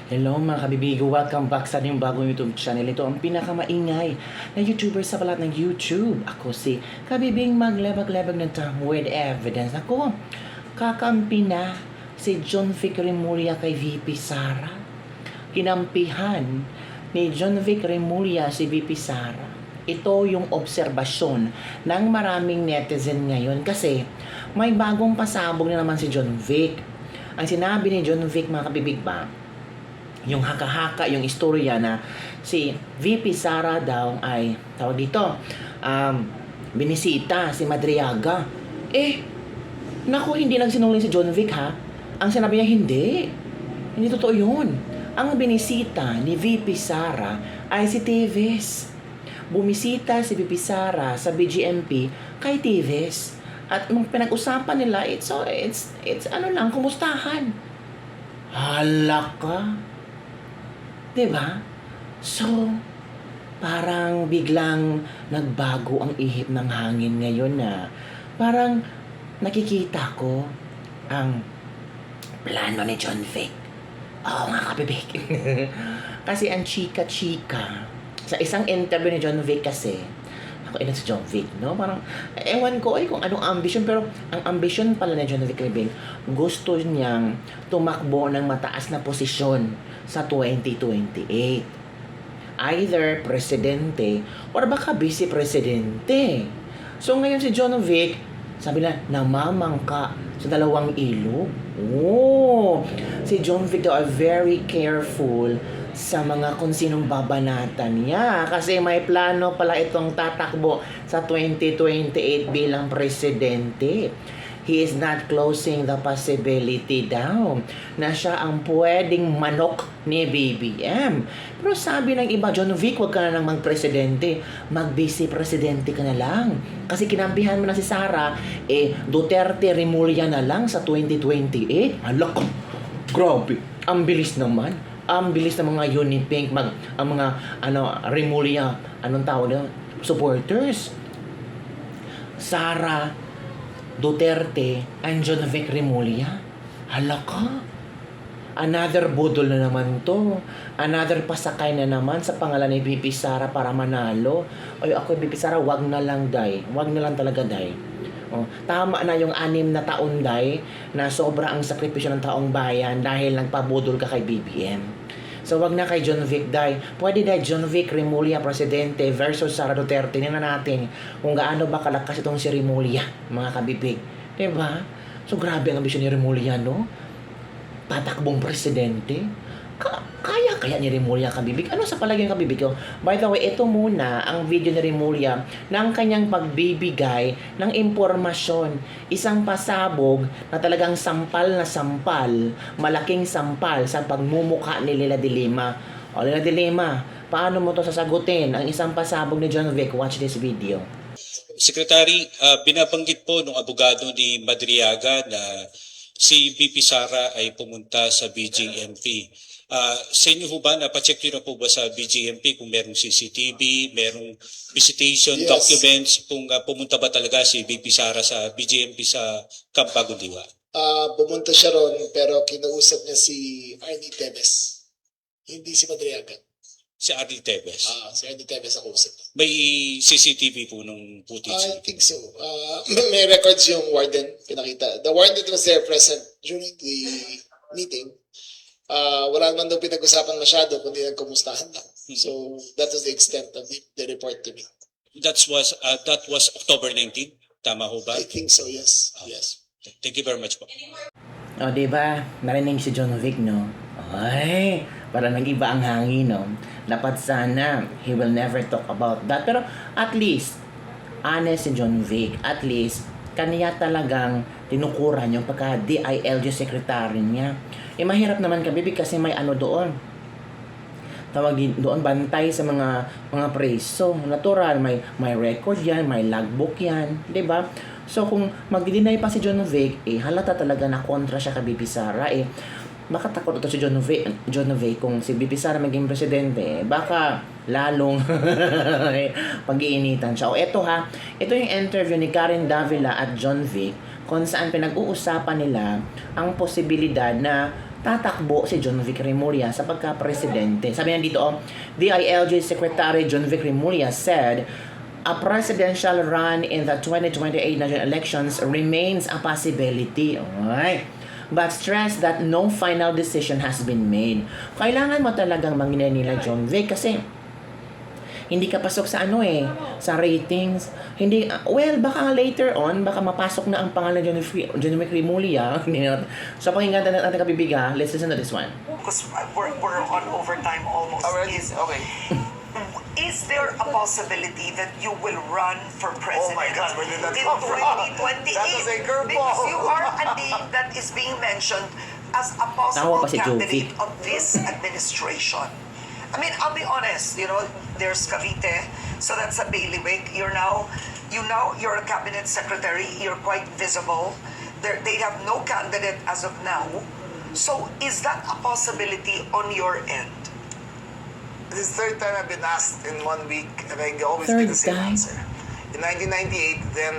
Hello mga kabibigo, welcome back sa ating bagong YouTube channel. Ito ang pinakamaingay na YouTuber sa balat ng YouTube. Ako si Kabibing maglebag-lebag ng term with evidence. Ako, kakampi na si John Vic Remulla kay VP Sara. Kinampihan ni John Vic Remulla si VP Sara. Ito yung obserbasyon ng maraming netizen ngayon kasi may bagong pasabog na naman si John Vic. Ang sinabi ni John Vic, mga kabibig ba, yung haka-haka, yung istorya na si VP Sara daw ay, tawag dito, binisita si Madriaga. Naku, hindi nagsinungaling si John Vic ha. Ang sinabi niya, hindi totoo yun. Ang binisita ni VP Sara ay si Teves. Bumisita si VP Sara sa BGMP kay Teves. At nung pinag-usapan nila, it's ano lang, kumustahan. Hala ka. Diba? So, parang biglang nagbago ang ihip ng hangin ngayon na parang nakikita ko ang plano ni John Vic. Oo nga, kabibig. Kasi ang chika-chika, sa isang interview ni John Vic kasi, ako si John Vic, no? Parang, ewan ko kung anong ambition, pero ang ambition pala ni John Vic Ribing, gusto niyang tumakbo ng mataas na posisyon sa 2028. Either presidente or baka vice-presidente. So ngayon si John Vic, sabi na, namamangka sa dalawang ilog. Si John Vic daw ay very careful sa mga kung sinong babanatan niya kasi may plano pala itong tatakbo sa 2028 bilang presidente. He is not closing the possibility daw na siya ang pwedeng manok ni BBM. Pero sabi ng iba, John Vic, huwag ka na nang mag-presidente. Mag-vice-presidente ka na lang. Kasi kinampihan mo na si Sara, Duterte Remulla na lang sa 2028. Alak, grabe. Ang bilis naman. Ang bilis ng mga Unipink, ang mga Remulla, anong tawag na, supporters. Sara Duterte and John Vic Remulla. Hala ka. Another budol na naman to. Another pasakay na naman sa pangalan ni VP Sara para manalo. Ay, ako VP Sara, wag na lang, day. Wag na lang talaga, day. Tama na yung 6 na taon, day, na sobra ang sakripisyo ng taong bayan dahil nagpabudol ka kay BBM. So, wag na kay John Vic, day. Pwede, day, John Vic Remulla, presidente versus Sara Duterte. Tingnan natin kung gaano ba kalakas itong si Remulla, mga kabibig. Diba? So, grabe ang ambisyon ni Remulla, no? Tatakbong presidente. Kaya ni Remulla, kabibig. Ano sa palagay ng kabibig ko? By the way, ito muna ang video ni Remulla ng kanyang pagbibigay ng impormasyon. Isang pasabog na talagang sampal na sampal, malaking sampal sa pagmumukha ni Leila de Lima. O, Leila de Lima, paano mo to sasagutin ang isang pasabog ni John Vic? Watch this video. Secretary, binabanggit po ng abogado ni Madriaga na si VP Sara ay pumunta sa BGMP. Sa inyo ho ba, napacheck nyo na po ba sa BGMP kung merong CCTV, merong visitation documents, kung pumunta ba talaga si VP Sara sa BGMP sa Camp Bagong Diwa? Pumunta siya ron pero kinausap niya si Arnie Teves, hindi si Madriaga. Si Arnie Teves? Si Arnie Teves ang usap. May CCTV po nung footage? I think so. May records yung warden, pinakita. The warden was there present during the meeting. Wala naman daw pinag-usapan masyado, kundi nagkumustahan lang. So, that was the extent of the report to me. That was October 19? Tama ho ba? I think so, yes. Yes. Thank you very much po. O, diba? Narinig si John Vic, no? Ay, para nag-iba ang hangin, no? Dapat sana, he will never talk about that. Pero, at least, honest si John Vic. At least, kaniya talagang tinukuran yung pagka-DILG secretary niya. Mahirap naman kabibig kasi may doon. Tawag doon, bantay sa mga preso. Natural, may record yan, may logbook yan. Diba? So, kung mag-deny pa si John Vic, halata talaga na kontra siya kay VP Sara. Baka takot ito si John Vic kung si VP Sara maging presidente, baka lalong pag-iinitan siya. O ito yung interview ni Karen Davila at John Vic kung saan pinag-uusapan nila ang posibilidad na tatakbo si John Vic Remulla sa pagka-presidente. Sabi nga dito, DILG Secretary John Vic Remulla said, a presidential run in the 2028 national elections remains a possibility. Alright. But stress that no final decision has been made. Kailangan mo talagang mangina nila John Vic kasi hindi ka pasok sa sa ratings. Hindi, baka later on, baka mapasok na ang pangalan John Vic Remulla. So, pakinggan natin kabibiga. Let's listen to this one. Because we're on overtime almost. Already? Okay. Is there a possibility that you will run for president Oh my God, where did that in come from? 2028? That was a curveball. Because you are a name that is being mentioned as a Tawa possible pa si Joe candidate Vic. of this administration. I mean, I'll be honest, there's Cavite, so that's a bailiwick. You're a cabinet secretary, you're quite visible. They have no candidate as of now. So is that a possibility on your end? This is the third time I've been asked in 1 week, and I always Third get the same time? answer. In 1998, then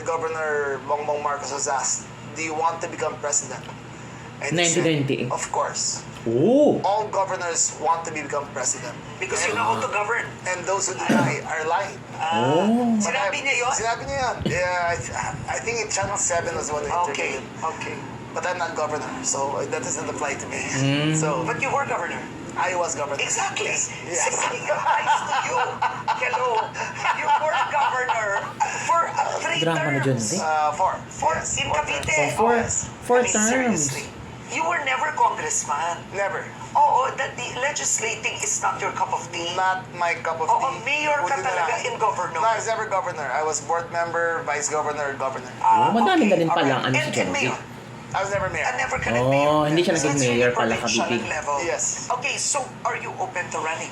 Governor Bongbong Marcos was asked, "Do you want to become president?" And he said, 1998. "Of course. Oh! All governors want to become president, Because you know how to govern. and those who deny are lying." Oh! Sinabi niya yun? Sinabi niya yun. Yeah, I think in Channel 7 was one Okay, interview. okay. But I'm not governor, so that doesn't apply to me. So But you were governor. I was governor. Exactly. Yes. Saying applies to you. Hello. You were governor for 3 Drama na John terms. Vic. For Yes, in 4 Cavite. terms. Four, Yes. four I mean, terms. seriously. You were never congressman. Never. Oo, that the legislating is not your cup of tea. Not my cup of Oo, tea. mayor ka Buti na talaga lang. in governor. No, I was never governor. I was board member, vice governor, governor. Oh, madami na rin okay, pala ang alright. si And John Vic. mayor. I was never mayor. Never ka na Oh, mayor. hindi siya So naging it's mayor really pala, provincial kabibig. level. Yes. Okay, so are you open to running?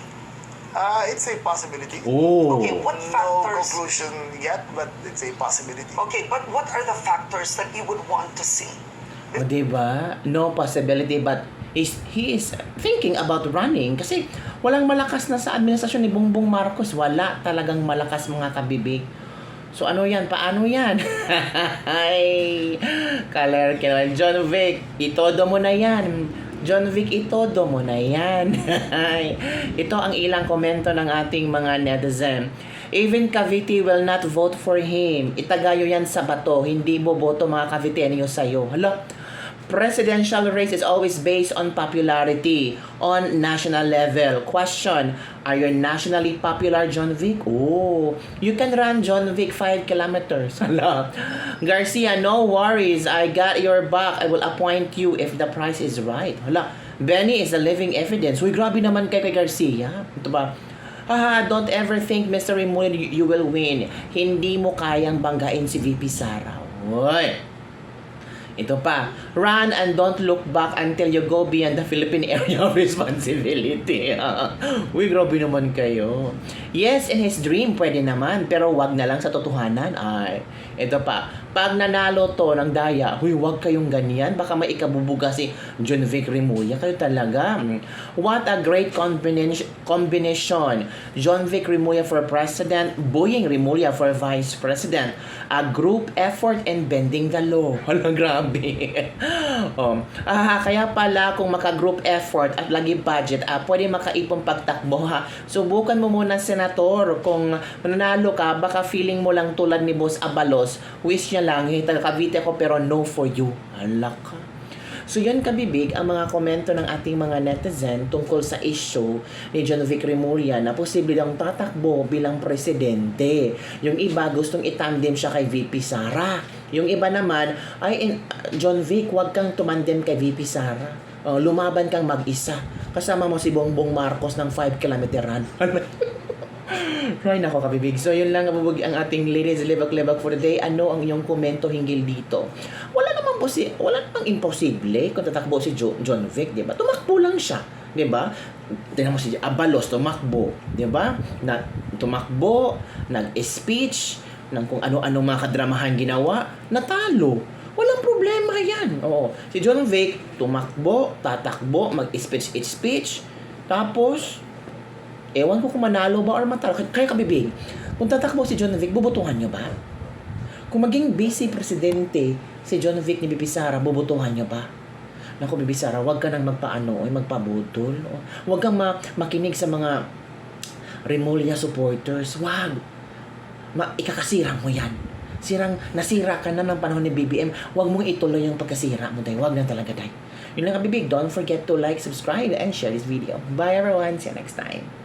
It's a possibility. Oh! Okay, what No factors? conclusion yet, but it's a possibility. Okay, but what are the factors that you would want to see? O, diba? No possibility, but he is thinking about running kasi walang malakas na sa administrasyon ni Bongbong Marcos. Wala talagang malakas mga kabibig. So ano yan? Paano yan? Ay, kaler naman. John Vic, itodo mo na yan. John Vic, itodo mo na yan. Ito ang ilang komento ng ating mga netizen. Even Cavite will not vote for him. Itagayo yan sa bato. Hindi boboto mga Caviteño sa'yo. Hala, presidential race is always based on popularity on national level. Question, are you nationally popular, John Vic? Oh, you can run John Vic 5 kilometers. Hala. Garcia, no worries. I got your back. I will appoint you if the price is right. Hala. Benny is a living evidence. Uy, grabe naman kay Garcia. Ito ba? Don't ever think, Mr. Remulla, you will win. Hindi mo kayang banggain si VP Sara. Uy. Ito pa, run and don't look back until you go beyond the Philippine area of responsibility. Uy, grabe naman kayo. Yes, in his dream, pwede naman, pero wag na lang sa totohanan. Ay, ito pa, pag nanalo to ng daya, huy, wag kayong ganyan, baka may ikabubuga si John Vic Remulla. Kayo talaga. What a great combination. John Vic Remulla for president, Boying Remulla for vice president. A group effort in bending the law. Hala, grabe. Kaya pala kung maka-group effort at lagi budget, pwede makaipong pagtakbo ha. Subukan mo muna, senator, kung mananalo ka, baka feeling mo lang tulad ni Boss Abalos, wish niya lang, taga-Cavite ko pero no for you. Hala ka. So yun kabibig ang mga komento ng ating mga netizen tungkol sa issue ni John Vic Remulla na posible lang tatakbo bilang presidente. Yung iba gustong itandem siya kay VP Sara. Yung iba naman ay John Vic, wag kang tumandem kay VP Sara. Lumaban kang mag-isa. Kasama mo si Bongbong Marcos ng 5 kilometer run. Right, nako kabibig. So yun lang ang ating ladies libak-libak for the day. Ano ang iyong komento hinggil dito? Wala namang imposible kung tatakbo si John Vic, 'di ba? Tumakbo lang siya, 'di ba? Tingnan mo si Abalos tumakbo, 'di ba? Tumakbo, nag-speech ng kung ano-ano mga kadramahan ginawa, natalo. Walang problema yan. Oo. Si John Vic tumakbo, tatakbo, mag-speech, tapos ewan ko kung manalo ba or matalo. Kaya kabibig, kung tatakbo si John Vic, bubutuhan nyo ba? Kung maging vice presidente si John Vic ni VP Sara, bubutuhan nyo ba? Naku, Bibi Sara, huwag ka nang magpaano, magpabutol. Huwag kang makinig sa mga Remulla supporters. Huwag. Ikakasira mo yan. Nasira ka na ng panahon ni BBM. Huwag mong ituloy yung pagkasira mo, day. Huwag na talaga, day. Yun lang, Bibig. Don't forget to like, subscribe, and share this video. Bye, everyone. See you next time.